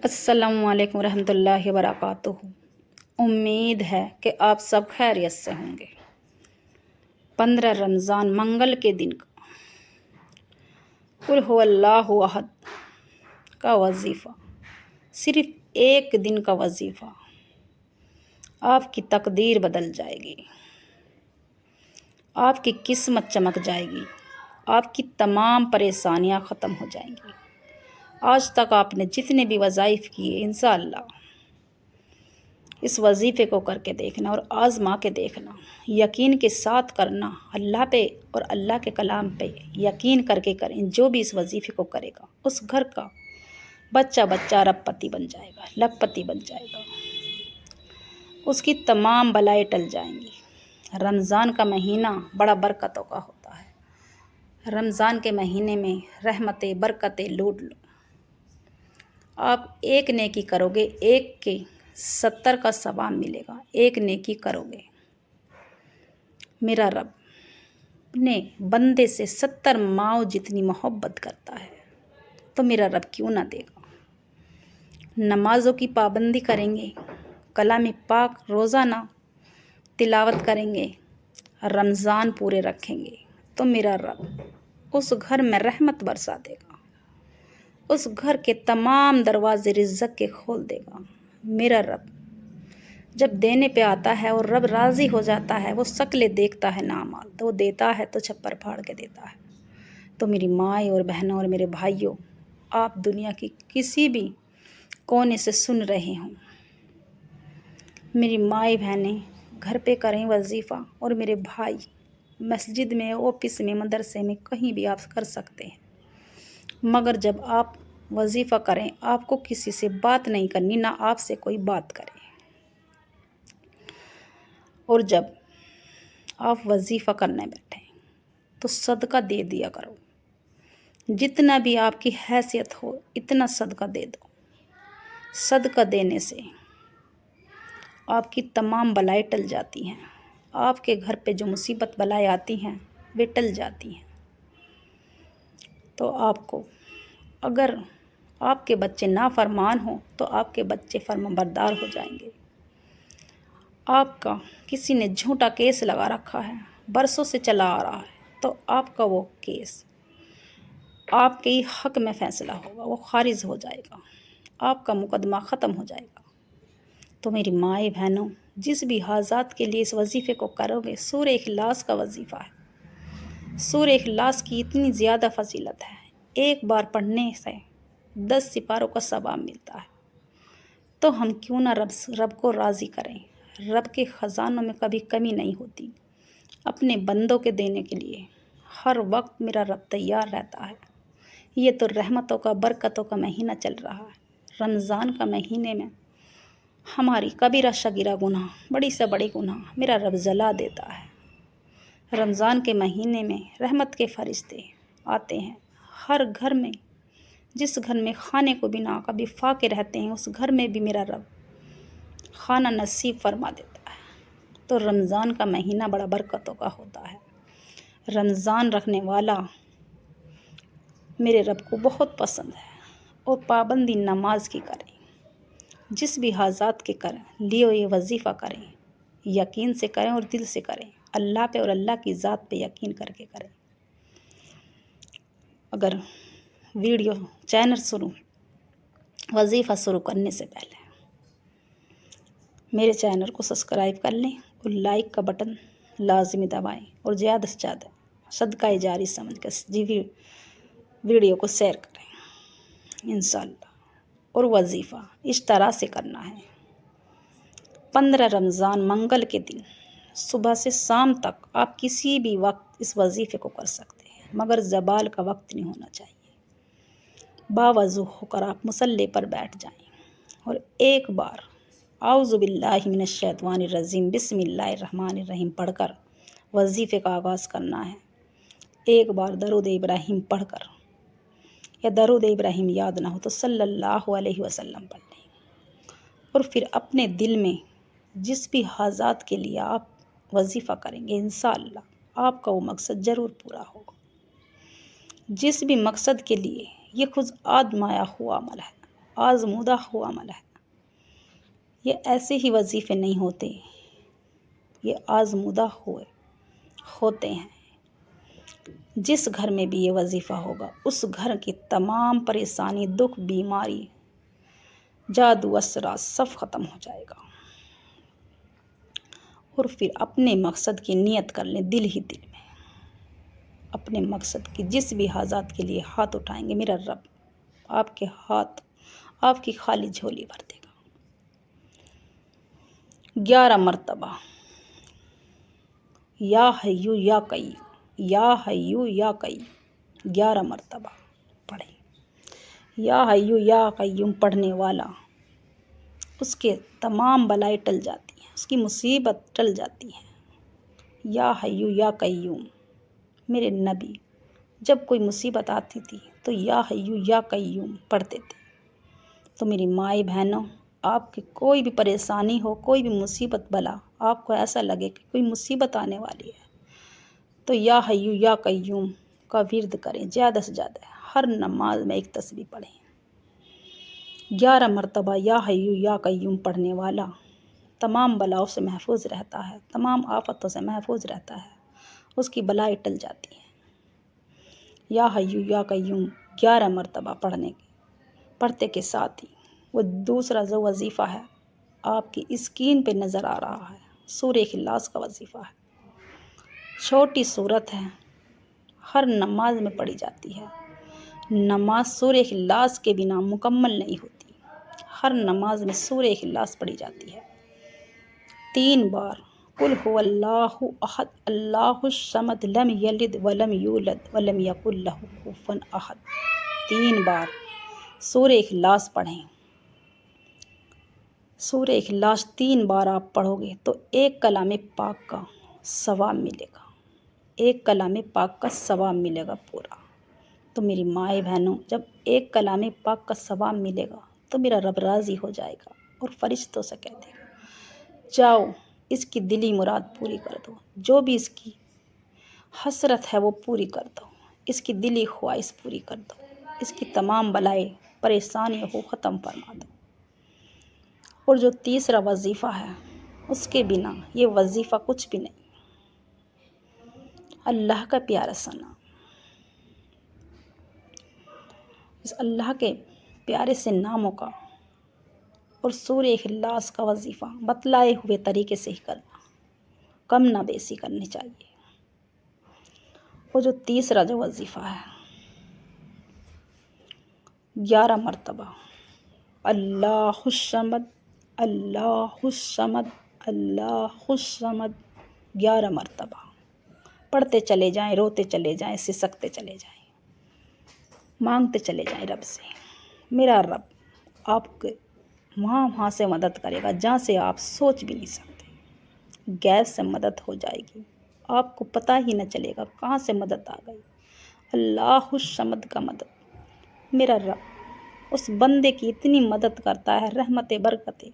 السلام علیکم ورحمۃ اللہ وبرکاتہ۔ امید ہے کہ آپ سب خیریت سے ہوں گے۔ 15 رمضان منگل کے دن کا قل هو اللہ احد کا وظیفہ، صرف ایک دن کا وظیفہ، آپ کی تقدیر بدل جائے گی، آپ کی قسمت چمک جائے گی، آپ کی تمام پریشانیاں ختم ہو جائیں گی۔ آج تک آپ نے جتنے بھی وظائف کیے، انشاءاللہ اس وظیفے کو کر کے دیکھنا اور آزما کے دیکھنا، یقین کے ساتھ کرنا، اللہ پہ اور اللہ کے کلام پہ یقین کر کے کریں۔ جو بھی اس وظیفے کو کرے گا، اس گھر کا بچہ ارب پتی بن جائے گا، لکھ پتی بن جائے گا، اس کی تمام بلائیں ٹل جائیں گی۔ رمضان کا مہینہ بڑا برکتوں کا ہوتا ہے۔ رمضان کے مہینے میں رحمتیں برکتیں لوٹ لو۔ آپ ایک نیکی کرو گے، ایک کے 70 کا ثواب ملے گا۔ ایک نیکی کرو گے، میرا رب اپنے بندے سے 70 ماؤں جتنی محبت کرتا ہے، تو میرا رب کیوں نہ دے گا۔ نمازوں کی پابندی کریں گے، کلام پاک روزانہ تلاوت کریں گے، رمضان پورے رکھیں گے، تو میرا رب اس گھر میں رحمت برسا دے گا، اس گھر کے تمام دروازے رزق کے کھول دے گا۔ میرا رب جب دینے پہ آتا ہے اور رب راضی ہو جاتا ہے، وہ شکلیں دیکھتا ہے نامال، تو وہ دیتا ہے تو چھپر پھاڑ کے دیتا ہے۔ تو میری مائیں اور بہنوں اور میرے بھائیوں، آپ دنیا کی کسی بھی کونے سے سن رہے ہوں، میری مائیں بہنیں گھر پہ کریں وظیفہ، اور میرے بھائی مسجد میں، آفس میں، مدرسے میں، کہیں بھی آپ کر سکتے ہیں، مگر جب آپ وظیفہ کریں، آپ کو کسی سے بات نہیں کرنی، نہ آپ سے کوئی بات کرے۔ اور جب آپ وظیفہ کرنے بیٹھیں تو صدقہ دے دیا کرو، جتنا بھی آپ کی حیثیت ہو اتنا صدقہ دے دو۔ صدقہ دینے سے آپ کی تمام بلائیں ٹل جاتی ہیں، آپ کے گھر پہ جو مصیبت بلائیں آتی ہیں وہ ٹل جاتی ہیں۔ تو آپ کو، اگر آپ کے بچے نافرمان ہوں تو آپ کے بچے فرمان بردار ہو جائیں گے۔ آپ کا کسی نے جھوٹا کیس لگا رکھا ہے، برسوں سے چلا آ رہا ہے، تو آپ کا وہ کیس آپ کے حق میں فیصلہ ہوگا، وہ خارج ہو جائے گا، آپ کا مقدمہ ختم ہو جائے گا۔ تو میری مائیں بہنوں، جس بھی حاجات کے لیے اس وظیفے کو کرو گے، سورہ اخلاص کا وظیفہ ہے۔ سورہ اخلاص کی اتنی زیادہ فضیلت ہے، ایک بار پڑھنے سے 10 سپاروں کا ثواب ملتا ہے۔ تو ہم کیوں نہ رب کو راضی کریں۔ رب کے خزانوں میں کبھی کمی نہیں ہوتی۔ اپنے بندوں کے دینے کے لیے ہر وقت میرا رب تیار رہتا ہے۔ یہ تو رحمتوں کا، برکتوں کا مہینہ چل رہا ہے۔ رمضان کا مہینے میں ہماری کبیرہ صغیرہ گناہ، بڑی سے بڑی گناہ میرا رب جلا دیتا ہے۔ رمضان کے مہینے میں رحمت کے فرشتے آتے ہیں ہر گھر میں۔ جس گھر میں کھانے کو بنا کبھی فاقے رہتے ہیں، اس گھر میں بھی میرا رب کھانا نصیب فرما دیتا ہے۔ تو رمضان کا مہینہ بڑا برکتوں کا ہوتا ہے۔ رمضان رکھنے والا میرے رب کو بہت پسند ہے، اور پابندی نماز کی کریں، جس بھی حاجات کے کریں، لیو یہ وظیفہ کریں، یقین سے کریں اور دل سے کریں، اللہ پہ اور اللہ کی ذات پہ یقین کر کے کریں۔ اگر وظیفہ شروع کرنے سے پہلے میرے چینل کو سبسکرائب کر لیں اور لائک کا بٹن لازمی دبائیں، اور زیادہ سے زیادہ صدقہ جاری سمجھ کر ویڈیو کو شیئر کریں انشاءاللہ۔ اور وظیفہ اس طرح سے کرنا ہے، 15 رمضان منگل کے دن صبح سے شام تک آپ کسی بھی وقت اس وظیفے کو کر سکتے ہیں، مگر زوال کا وقت نہیں ہونا چاہیے۔ باوضو ہو کر آپ مصلی پر بیٹھ جائیں، اور ایک بار اعوذ باللہ من الشیطان الرجیم بسم اللہ الرحمن الرحیم پڑھ کر وظیفے کا آغاز کرنا ہے۔ ایک بار درود ابراہیم پڑھ کر، یا درود ابراہیم یاد نہ ہو تو صلی اللہ علیہ وسلم پڑھ لیں، اور پھر اپنے دل میں جس بھی حاجات کے لیے آپ وظیفہ کریں گے، انشاءاللہ آپ کا وہ مقصد ضرور پورا ہوگا۔ جس بھی مقصد کے لیے یہ خود آزمایا ہوا عمل ہے، آزمودہ ہوا عمل ہے۔ یہ ایسے ہی وظیفے نہیں ہوتے، یہ آزمودہ ہوتے ہیں۔ جس گھر میں بھی یہ وظیفہ ہوگا اس گھر کی تمام پریشانی، دکھ، بیماری، جادو، اثرات سب ختم ہو جائے گا۔ اور پھر اپنے مقصد کی نیت کر لیں دل ہی دل میں، اپنے مقصد کی جس بھی حاجات کے لیے ہاتھ اٹھائیں گے میرا رب آپ کے ہاتھ، آپ کی خالی جھولی بھر دے گا۔ 11 مرتبہ یا حیو یا قیوم، یا حیو یا قیوم 11 مرتبہ پڑھیں۔ یا حیو یا قیوم پڑھنے والا اس کے تمام بلائیں ٹل جاتی ہیں، اس کی مصیبت ٹل جاتی ہے۔ یا حیو یا قیوم، میرے نبی جب کوئی مصیبت آتی تھی تو یا حیو یا قیوم پڑھتے تھے۔ تو میری مائی بہنوں، آپ کی کوئی بھی پریشانی ہو، کوئی بھی مصیبت بلا، آپ کو ایسا لگے کہ کوئی مصیبت آنے والی ہے تو یا حیو یا قیوم کا ورد کریں زیادہ سے زیادہ، ہر نماز میں ایک تسبیح پڑھیں۔ 11 مرتبہ یا حیو یا قیوم پڑھنے والا تمام بلاؤں سے محفوظ رہتا ہے، تمام آفتوں سے محفوظ رہتا ہے، اس کی بلائیں ٹل جاتی ہیں۔ یا حیو یا قیوم 11 مرتبہ پڑھتے کے ساتھ ہی وہ دوسرا جو وظیفہ ہے آپ کی اسکرین پہ نظر آ رہا ہے، سورہ اخلاص کا وظیفہ ہے۔ چھوٹی سورت ہے، ہر نماز میں پڑھی جاتی ہے۔ نماز سورہ اخلاص کے بنا مکمل نہیں ہوتی، ہر نماز میں سورہ اخلاص پڑھی جاتی ہے 3 بار۔ قل هو اللہ احد اللہ الصمد لم یلد ولم یولد ولم یکن لہ کفوا احد 3 بار سورہ اخلاص پڑھیں۔ سورہ اخلاص 3 بار آپ پڑھو گے تو ایک کلام پاک کا ثواب ملے گا، ایک کلام پاک کا ثواب ملے گا پورا۔ تو میری مائیں بہنوں، جب ایک کلام پاک کا ثواب ملے گا تو میرا رب راضی ہو جائے گا اور فرشتوں سے کہہ دے گا جاؤ اس کی دلی مراد پوری کر دو، جو بھی اس کی حسرت ہے وہ پوری کر دو، اس کی دلی خواہش پوری کر دو، اس کی تمام بلائیں پریشانیوں کو ختم فرما دو۔ اور جو تیسرا وظیفہ ہے اس کے بنا یہ وظیفہ کچھ بھی نہیں۔ اللہ کا پیارا سا نام، اس اللہ کے پیارے سے ناموں کا اور سورہ اخلاص کا وظیفہ بتلائے ہوئے طریقے سے ہی کرنا، کم نہ بیسی کرنی چاہیے۔ اور جو تیسرا جو وظیفہ ہے 11 مرتبہ اللہ الصمد اللہ الصمد اللہ الصمد 11 مرتبہ پڑھتے چلے جائیں، روتے چلے جائیں، سسکتے چلے جائیں، مانگتے چلے جائیں رب سے۔ میرا رب آپ کے وہاں سے مدد کرے گا جہاں سے آپ سوچ بھی نہیں سکتے، غیب سے مدد ہو جائے گی، آپ کو پتہ ہی نہ چلے گا کہاں سے مدد آ گئی۔ اللہ الصمد کا مدد، میرا رب اس بندے کی اتنی مدد کرتا ہے، رحمت برکتیں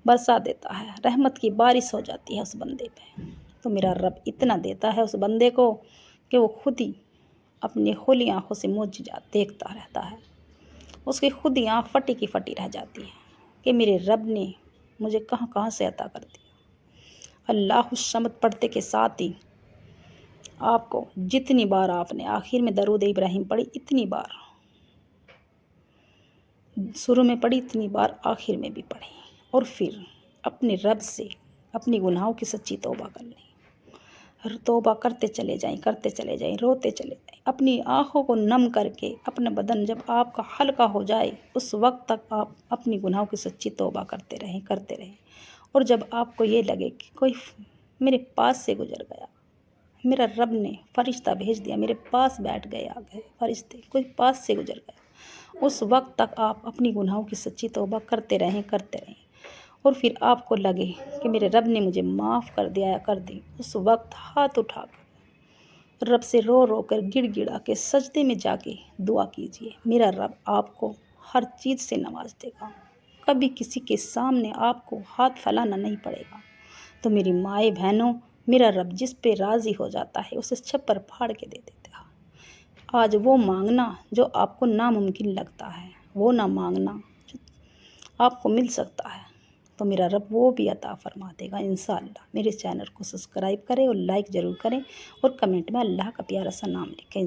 برسا دیتا ہے، رحمت کی بارش ہو جاتی ہے اس بندے پہ۔ تو میرا رب اتنا دیتا ہے اس بندے کو کہ وہ خود ہی اپنی کھلی آنکھوں سے معجزات دیکھتا رہتا ہے، اس کی خود ہی آنکھ پھٹی کی پھٹی رہ جاتی ہے کہ میرے رب نے مجھے کہاں کہاں سے عطا کر دیا۔ اللہ الصمد پڑھتے کے ساتھ ہی آپ کو جتنی بار آپ نے آخر میں درود ابراہیم پڑھی اتنی بار، شروع میں پڑھی اتنی بار آخر میں بھی پڑھی، اور پھر اپنے رب سے اپنی گناہوں کی سچی توبہ کر لیں، توبہ کرتے چلے جائیں، کرتے چلے جائیں، روتے چلے جائیں، اپنی آنکھوں کو نم کر کے اپنا بدن جب آپ کا ہلکا ہو جائے اس وقت تک آپ اپنی گناہوں کی سچی توبہ کرتے رہیں، کرتے رہیں۔ اور جب آپ کو یہ لگے کہ کوئی میرے پاس سے گزر گیا، میرا رب نے فرشتہ بھیج دیا، میرے پاس بیٹھ گئے، آ گئے فرشتے، کوئی پاس سے گزر گیا، اس وقت تک آپ اپنی گناہوں کی سچی توبہ کرتے رہیں، کرتے رہیں۔ اور پھر آپ کو لگے کہ میرے رب نے مجھے معاف کر دیا یا کر دی، اس وقت ہاتھ اٹھا کر رب سے رو رو کر گڑ گڑا کے سجدے میں جا کے دعا کیجیے، میرا رب آپ کو ہر چیز سے نواز دے گا، کبھی کسی کے سامنے آپ کو ہاتھ پھیلانا نہیں پڑے گا۔ تو میری مائیں بہنوں، میرا رب جس پہ راضی ہو جاتا ہے اسے چھپر پھاڑ کے دے دیتا ہے۔ آج وہ مانگنا جو آپ کو ناممکن لگتا ہے، وہ نہ مانگنا آپ کو مل سکتا ہے تو میرا رب وہ بھی عطا فرما دے گا انشاءاللہ۔ میرے چینل کو سبسکرائب کریں اور لائک ضرور کریں اور کمنٹ میں اللہ کا پیارا سا نام لکھیں۔